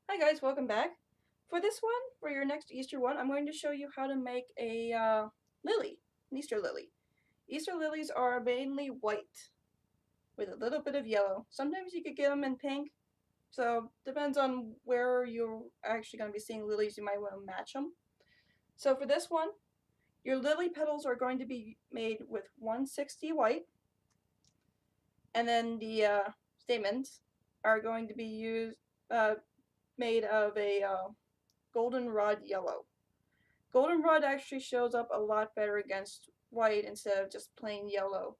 Hi guys, welcome back. For this one, for your next Easter one, I'm going to show you how to make a lily, an Easter lily. Easter lilies are mainly white with a little bit of yellow. Sometimes you could get them in pink, so depends on where you're actually going to be seeing lilies, you might want to match them. So for this one, your lily petals are going to be made with 160 white, and then the stamens are going to be made of a goldenrod yellow. Goldenrod actually shows up a lot better against white instead of just plain yellow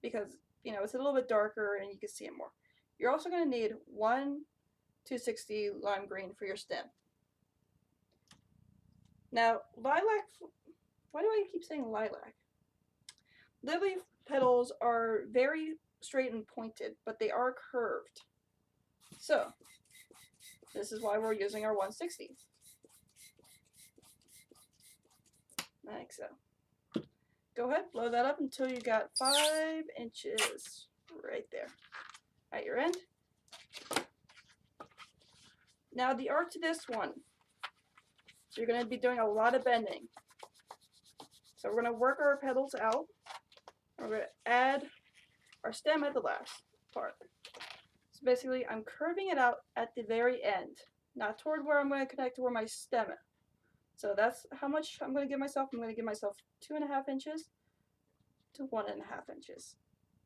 because, it's a little bit darker and you can see it more. You're also going to need 1 260 lime green for your stem. Now, lilac, why do I keep saying lilac? Lily petals are very straight and pointed, but they are curved. So, this is why we're using our 160. Like so. Go ahead, blow that up until you got 5 inches right there at your end. Now the arc to this one, you're going to be doing a lot of bending. So we're going to work our petals out. We're going to add our stem at the last part. So basically I'm curving it out at the very end, not toward where I'm going to connect to where my stem is. So that's how much I'm going to give myself. I'm going to give myself 2.5 inches to 1.5 inches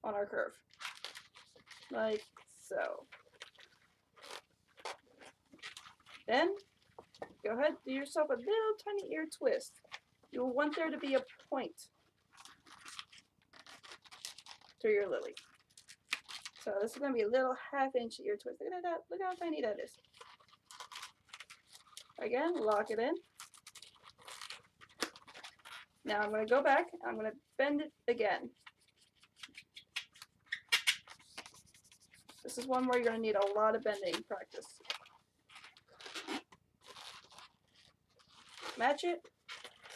on our curve. Like so. Then, go ahead, do yourself a little tiny ear twist. You'll want there to be a point to your lily. So this is going to be a little 1/2 inch ear twist. Look at that. Look how tiny that is. Again, lock it in. Now I'm going to go back. I'm going to bend it again. This is one where you're going to need a lot of bending practice. Match it.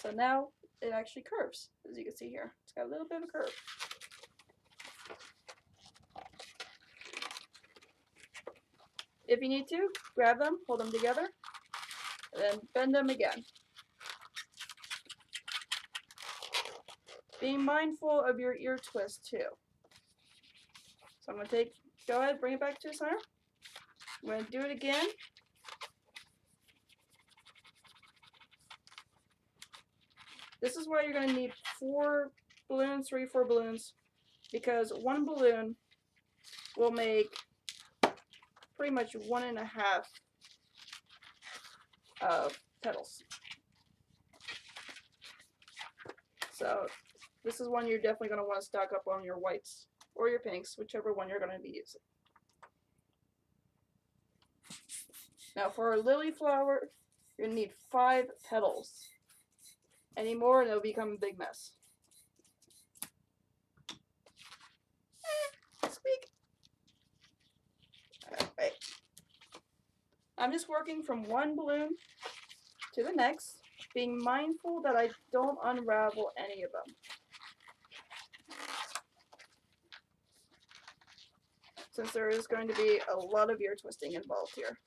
So now it actually curves, as you can see here. It's got a little bit of a curve. If you need to, grab them, hold them together, and then bend them again. Being mindful of your ear twist too. So I'm going to go ahead, bring it back to the center. I'm going to do it again. This is why you're going to need 4 balloons, 4 balloons, because one balloon will make pretty much 1.5 petals. So this is one you're definitely going to want to stock up on your whites or your pinks, whichever one you're going to be using. Now for a lily flower, you're going to need 5 petals. Any more and it'll become a big mess. Squeak! Alright. I'm just working from one balloon to the next, being mindful that I don't unravel any of them. Since there is going to be a lot of ear twisting involved here.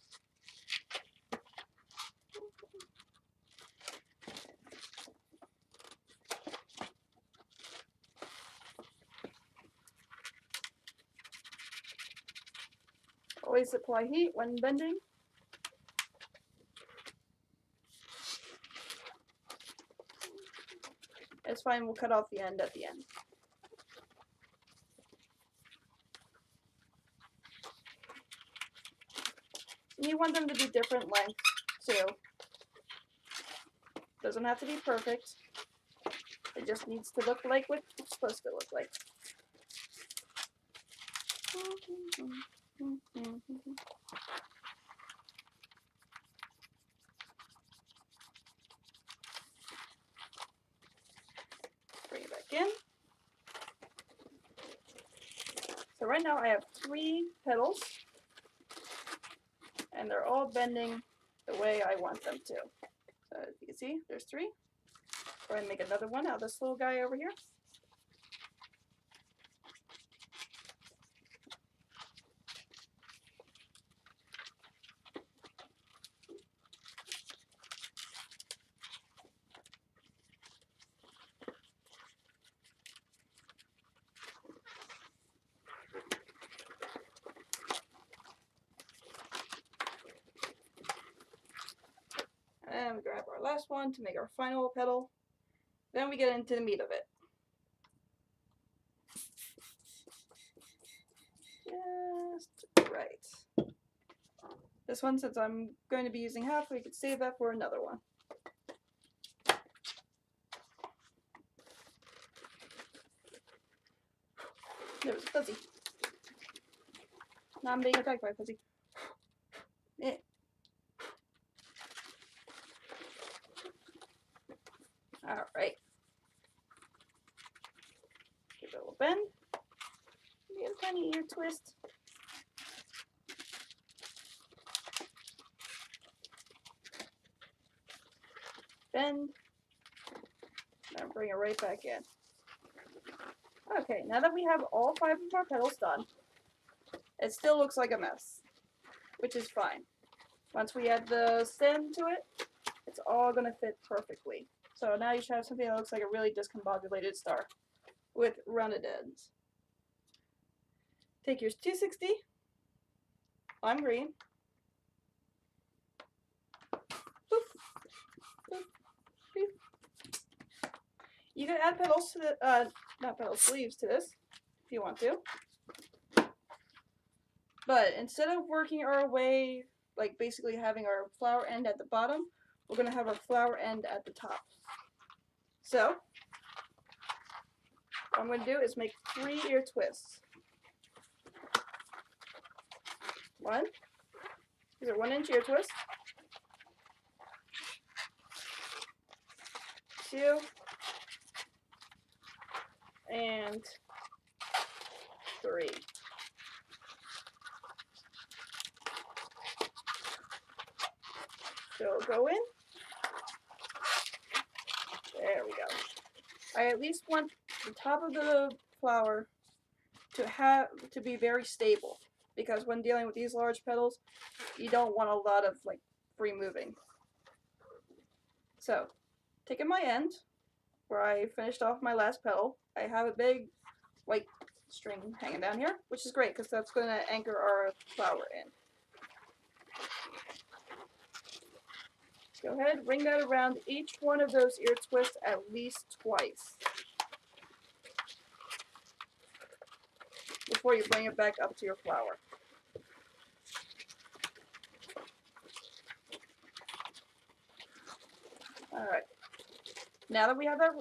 Always apply heat when bending. It's fine, we'll cut off the end at the end. You want them to be different lengths too. Doesn't have to be perfect. It just needs to look like what it's supposed to look like. Bring it back in. So right now I have 3 petals, and they're all bending the way I want them to. So as you can see, there's 3. Go ahead and make another one out of this little guy over here. our last one to make our final petal. Then we get into the meat of it. Just right. This one, since I'm going to be using half, we could save that for another one. There was a fuzzy. Now I'm being attacked by a fuzzy. Eh. Alright. Give it a little bend. Maybe a tiny ear twist. Bend. Now bring it right back in. Okay, now that we have all 5 of our petals done, it still looks like a mess, which is fine. Once we add the stem to it, it's all going to fit perfectly. So now you should have something that looks like a really discombobulated star with rounded ends. Take your 260, lime green, poof, poof, poof. You can add petals to the, not petals, leaves to this, if you want to. But instead of working our way, like basically having our flower end at the bottom, we're going to have our flower end at the top. So, what I'm going to do is make 3 ear twists. 1. These are 1-inch ear twists. 2. And 3. So go in. There we go. I at least want the top of the flower to be very stable, because when dealing with these large petals, you don't want a lot of like free moving. So, taking my end, where I finished off my last petal, I have a big white string hanging down here, which is great because that's going to anchor our flower in. Go ahead, ring that around each one of those ear twists at least twice before you bring it back up to your flower. Alright, now that we have that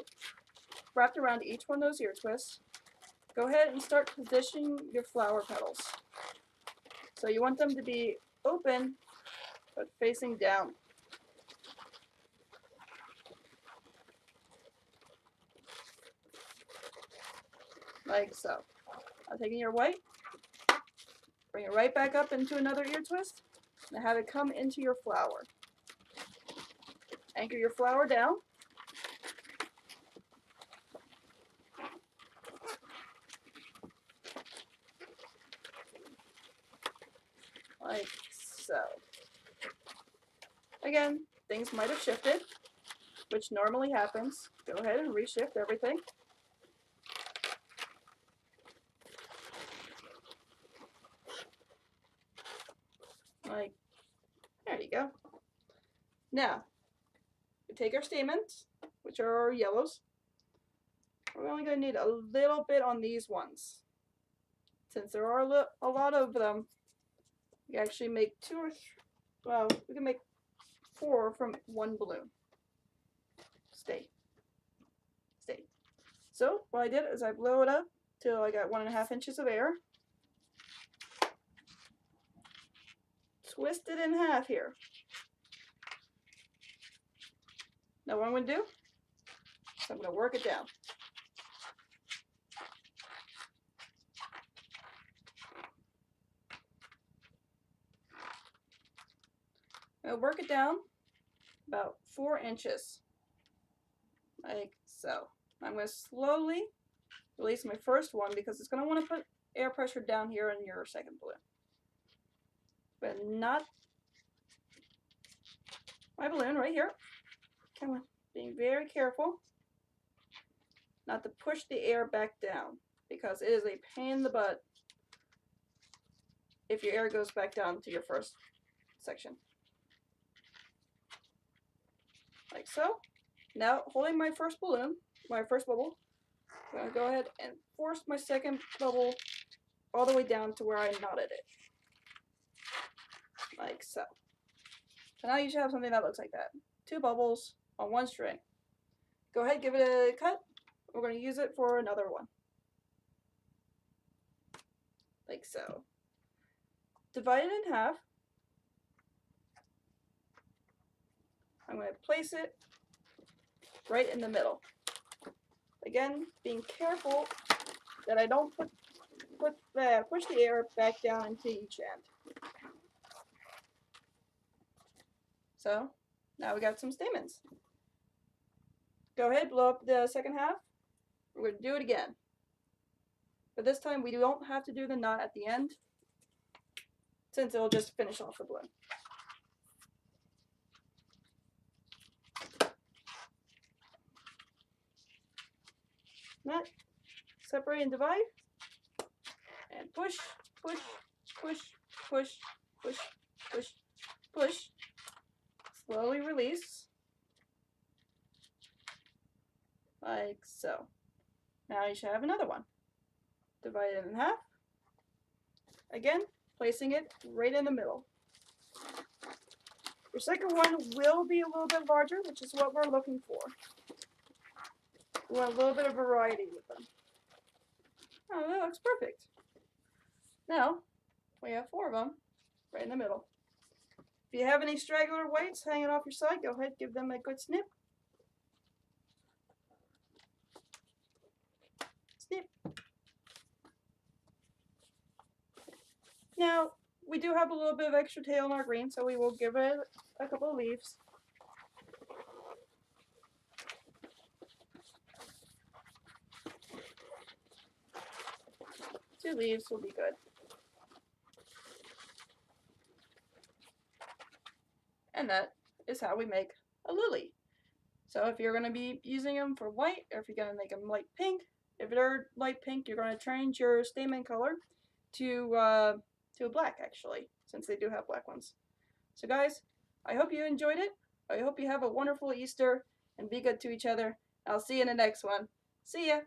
wrapped around each one of those ear twists, go ahead and start positioning your flower petals. So you want them to be open but facing down. Like so. Now taking your white, bring it right back up into another ear twist, and have it come into your flower. Anchor your flower down. Like so. Again, things might have shifted, which normally happens. Go ahead and reshift everything. Like, there you go. Now, we take our stamens, which are our yellows. We're only going to need a little bit on these ones. Since there are a lot of them, we can actually make 2 or 3, well, we can make 4 from one balloon. Stay. So, what I did is I blew it up till I got 1.5 inches of air. Twist it in half here. Now what I'm going to do is I'm going to work it down. I'm going to work it down about 4 inches. Like so. I'm going to slowly release my first one because it's going to want to put air pressure down here in your second balloon. But not my balloon right here. Come on, being very careful not to push the air back down because it is a pain in the butt if your air goes back down to your first section. like so. Now, holding my first balloon, my first bubble, I'm going to go ahead and force my second bubble all the way down to where I knotted it. Like so. So now you should have something that looks like that. 2 bubbles on 1 string. Go ahead, give it a cut. We're going to use it for another one. Like so. Divide it in half. I'm going to place it right in the middle. Again, being careful that I don't push the air back down into each end. So, now we got some stamens. Go ahead, blow up the second half. We're going to do it again. But this time we don't have to do the knot at the end, since it'll just finish off the balloon. Knot, separate and divide, and push, push, push, push, push, push, push. Slowly release, like so. Now you should have another one. Divide it in half. Again, placing it right in the middle. Your second one will be a little bit larger, which is what we're looking for. We want a little bit of variety with them. Oh, that looks perfect. Now, we have 4 of them right in the middle. If you have any straggler whites hanging off your side, go ahead, give them a good snip. Snip. Now, we do have a little bit of extra tail in our green, so we will give it a couple of leaves. Two leaves will be good. And that is how we make a lily. So if you're going to be using them for white, or if you're going to make them light pink, if they're light pink, you're going to change your stamen color to a black, actually, since they do have black ones. So guys, I hope you enjoyed it. I hope you have a wonderful Easter, and be good to each other. I'll see you in the next one. See ya!